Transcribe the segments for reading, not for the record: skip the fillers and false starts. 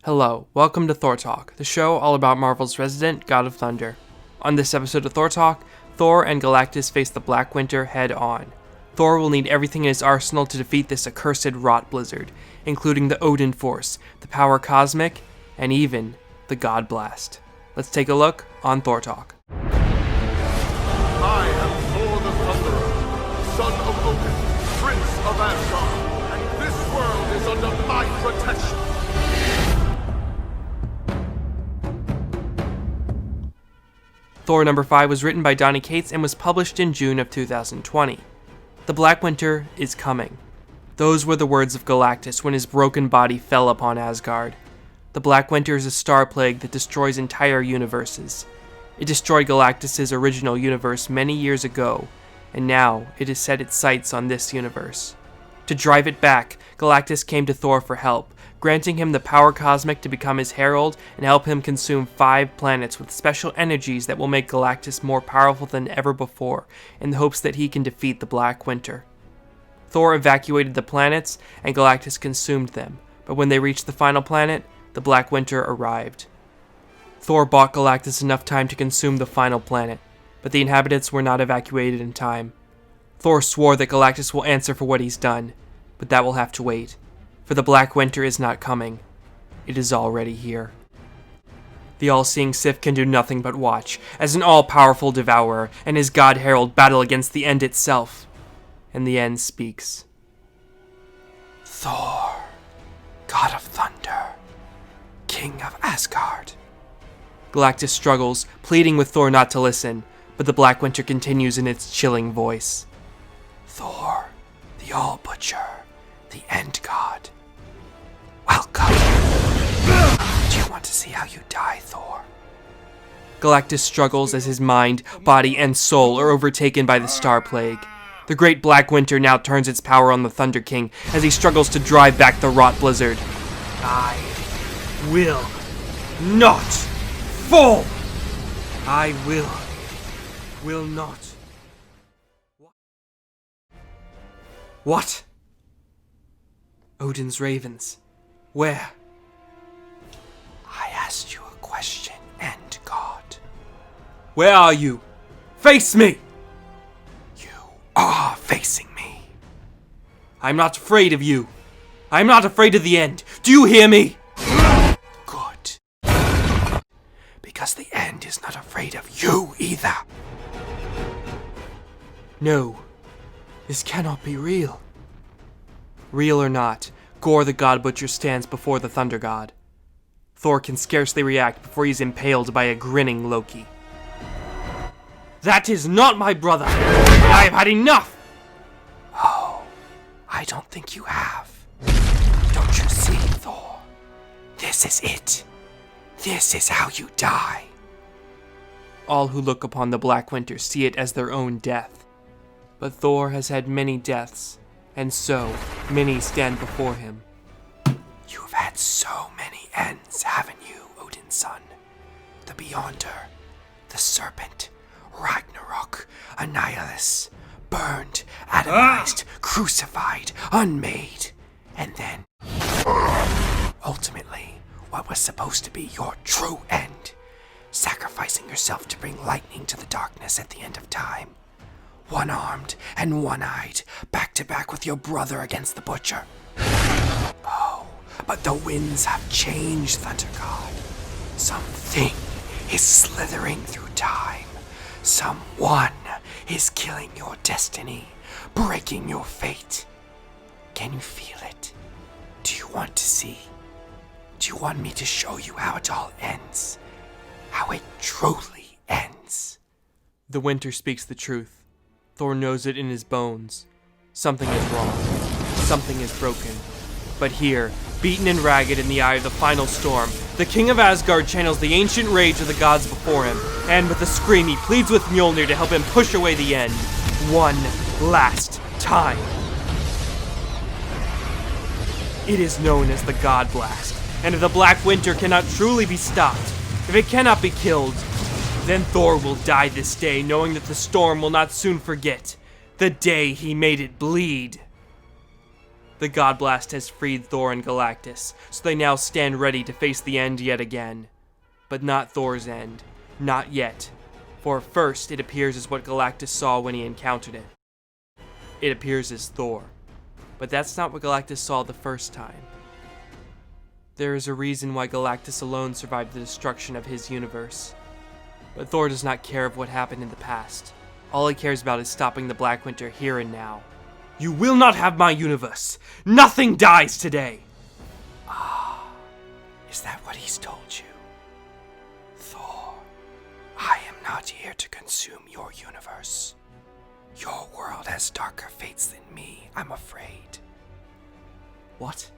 Hello, welcome to Thor Talk, the show all about Marvel's resident God of Thunder. On this episode of Thor Talk, Thor and Galactus face the Black Winter head-on. Thor will need everything in his arsenal to defeat this accursed rot blizzard, including the Odin Force, the Power Cosmic, and even the God Blast. Let's take a look on Thor Talk. I am Thor the Thunderer, son of Odin, prince of Asgard, and this world is under my protection. Thor number 5 was written by Donny Cates and was published in June of 2020. The Black Winter is coming. Those were the words of Galactus when his broken body fell upon Asgard. The Black Winter is a star plague that destroys entire universes. It destroyed Galactus' original universe many years ago, and now it has set its sights on this universe. To drive it back, Galactus came to Thor for help, granting him the power cosmic to become his herald and help him consume 5 planets with special energies that will make Galactus more powerful than ever before, in the hopes that he can defeat the Black Winter. Thor evacuated the planets, and Galactus consumed them, but when they reached the final planet, the Black Winter arrived. Thor bought Galactus enough time to consume the final planet, but the inhabitants were not evacuated in time. Thor swore that Galactus will answer for what he's done, but that will have to wait, for the Black Winter is not coming. It is already here. The all-seeing Sif can do nothing but watch, as an all-powerful devourer and his god herald battle against the End itself. And the End speaks. Thor, God of Thunder, King of Asgard. Galactus struggles, pleading with Thor not to listen, but the Black Winter continues in its chilling voice. Thor, the All-Butcher, the End God. Welcome. Do you want to see how you die, Thor? Galactus struggles as his mind, body, and soul are overtaken by the Star Plague. The Great Black Winter now turns its power on the Thunder King as he struggles to drive back the Rot Blizzard. I will not fall! I will not. What? Odin's ravens. Where? I asked you a question, End God. Where are you? Face me! You are facing me. I'm not afraid of you. I'm not afraid of the End. Do you hear me? Good. Because the End is not afraid of you either. No. This cannot be real. Real or not, Gorr the God Butcher stands before the Thunder God. Thor can scarcely react before he's impaled by a grinning Loki. That is not my brother! I have had enough! Oh, I don't think you have. Don't you see, Thor? This is it. This is how you die. All who look upon the Black Winter see it as their own death. But Thor has had many deaths, and so many stand before him. You've had so many ends, haven't you, Odin's son? The Beyonder, the Serpent, Ragnarok, Annihilus, burned, atomized, crucified, unmade, and then, ultimately, what was supposed to be your true end, sacrificing yourself to bring lightning to the darkness at the end of time. One-armed and one-eyed, back-to-back with your brother against the Butcher. Oh, but the winds have changed, Thunder God. Something is slithering through time. Someone is killing your destiny, breaking your fate. Can you feel it? Do you want to see? Do you want me to show you how it all ends? How it truly ends? The Winter speaks the truth. Thor knows it in his bones. Something is wrong. Something is broken. But here, beaten and ragged in the eye of the final storm, the King of Asgard channels the ancient rage of the gods before him, and with a scream he pleads with Mjolnir to help him push away the End. One last time. It is known as the God Blast, and if the Black Winter cannot truly be stopped, if it cannot be killed, then Thor will die this day, knowing that the storm will not soon forget the day he made it bleed. The God Blast has freed Thor and Galactus, so they now stand ready to face the end yet again. But not Thor's end. Not yet. For first, it appears as what Galactus saw when he encountered it. It appears as Thor. But that's not what Galactus saw the first time. There is a reason why Galactus alone survived the destruction of his universe. But Thor does not care of what happened in the past. All he cares about is stopping the Black Winter here and now. You will not have my universe! Nothing dies today! Ah, is that what he's told you? Thor, I am not here to consume your universe. Your world has darker fates than me, I'm afraid. What?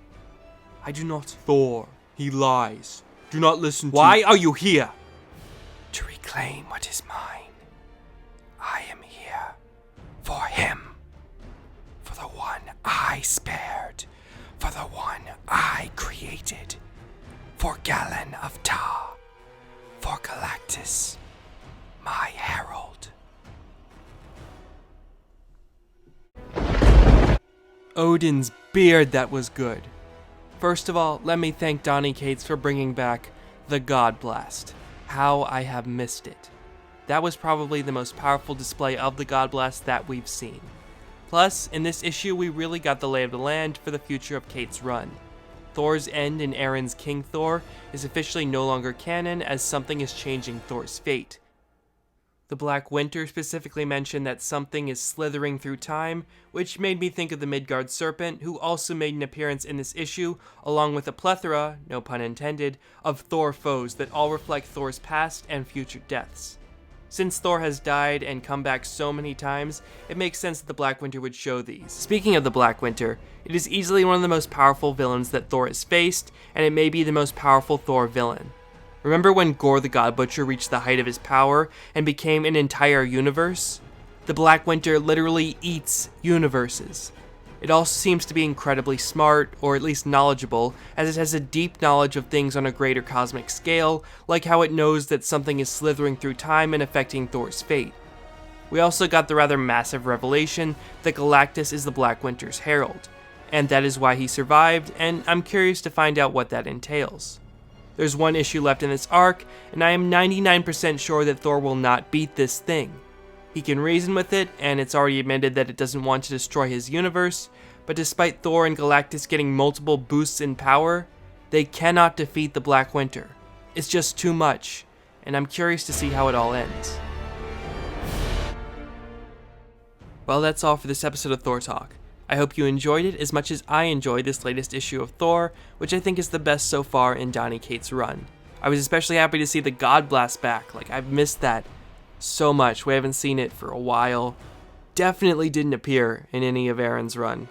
I do not. Thor, he lies. Do not listen to. Why are you here? To reclaim what is mine. I am here for him. For the one I spared. For the one I created. For Galen of Ta. For Galactus, my herald. Odin's beard, that was good. First of all, let me thank Donny Cates for bringing back the God Blast. How I have missed it. That was probably the most powerful display of the God Blast that we've seen. Plus, in this issue we really got the lay of the land for the future of Cates' run. Thor's end in Aaron's King Thor is officially no longer canon, as something is changing Thor's fate. The Black Winter specifically mentioned that something is slithering through time, which made me think of the Midgard Serpent, who also made an appearance in this issue, along with a plethora, no pun intended, of Thor foes that all reflect Thor's past and future deaths. Since Thor has died and come back so many times, it makes sense that the Black Winter would show these. Speaking of the Black Winter, it is easily one of the most powerful villains that Thor has faced, and it may be the most powerful Thor villain. Remember when Gorr the God Butcher reached the height of his power and became an entire universe? The Black Winter literally eats universes. It also seems to be incredibly smart, or at least knowledgeable, as it has a deep knowledge of things on a greater cosmic scale, like how it knows that something is slithering through time and affecting Thor's fate. We also got the rather massive revelation that Galactus is the Black Winter's herald, and that is why he survived, and I'm curious to find out what that entails. There's one issue left in this arc, and I am 99% sure that Thor will not beat this thing. He can reason with it, and it's already admitted that it doesn't want to destroy his universe, but despite Thor and Galactus getting multiple boosts in power, they cannot defeat the Black Winter. It's just too much, and I'm curious to see how it all ends. Well, that's all for this episode of Thor Talk. I hope you enjoyed it as much as I enjoyed this latest issue of Thor, which I think is the best so far in Donny Cates' run. I was especially happy to see the God Blast back. I've missed that so much. We haven't seen it for a while. Definitely didn't appear in any of Aaron's run.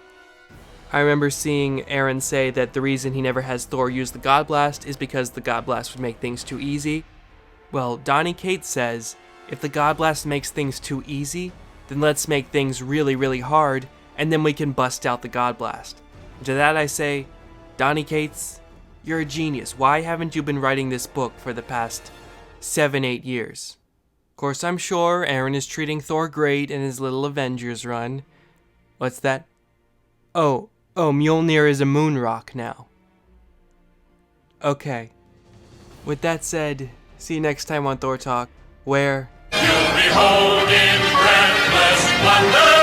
I remember seeing Aaron say that the reason he never has Thor use the God Blast is because the God Blast would make things too easy. Well, Donny Cates says, if the God Blast makes things too easy, then let's make things really, really hard, and then we can bust out the God Blast. And to that I say, Donny Cates, you're a genius. Why haven't you been writing this book for the past 7-8 years? Of course, I'm sure Aaron is treating Thor great in his little Avengers run. What's that? Oh, Mjolnir is a moon rock now. Okay. With that said, see you next time on Thor Talk, where... You'll behold in breathless wonder